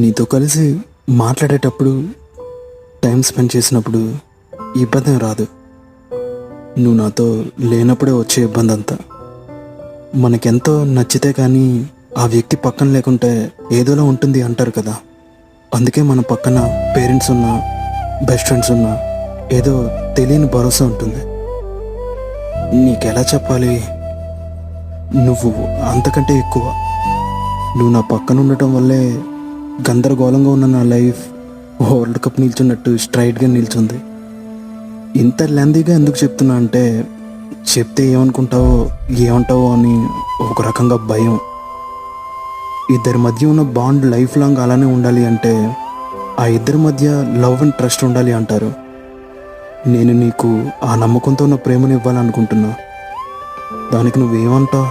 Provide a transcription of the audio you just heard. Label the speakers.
Speaker 1: నీతో కలిసి మాట్లాడేటప్పుడు, టైం స్పెండ్ చేసినప్పుడు ఇబ్బంది ఏం రాదు. నువ్వు నాతో లేనప్పుడే వచ్చే ఇబ్బంది అంతా. మనకెంతో నచ్చితే కానీ ఆ వ్యక్తి పక్కన లేకుంటే ఏదోలా ఉంటుంది అంటారు కదా. అందుకే మన పక్కన పేరెంట్స్ ఉన్నా, బెస్ట్ ఫ్రెండ్స్ ఉన్నా ఏదో తెలియని భరోసా ఉంటుంది. నీకెలా చెప్పాలి, నువ్వు అంతకంటే ఎక్కువ. నువ్వు నా పక్కన ఉండటం వల్లే గందరగోళంగా ఉన్న నా లైఫ్ వరల్డ్ కప్ నిల్చున్నట్టు స్ట్రైట్గా నిల్చుంది. ఇంత లెందీగా ఎందుకు చెప్తున్నా అంటే, చెప్తే ఏమంటావో అని ఒక రకంగా భయం. ఇద్దరి మధ్య ఉన్న బాండ్ లైఫ్ లాంగ్ అలానే ఉండాలి అంటే ఆ ఇద్దరి మధ్య లవ్ అండ్ ట్రస్ట్ ఉండాలి అంటారు. నేను నీకు ఆ నమ్మకంతో ఉన్న ప్రేమను ఇవ్వాలనుకుంటున్నా. దానికి నువ్వేమంటావు?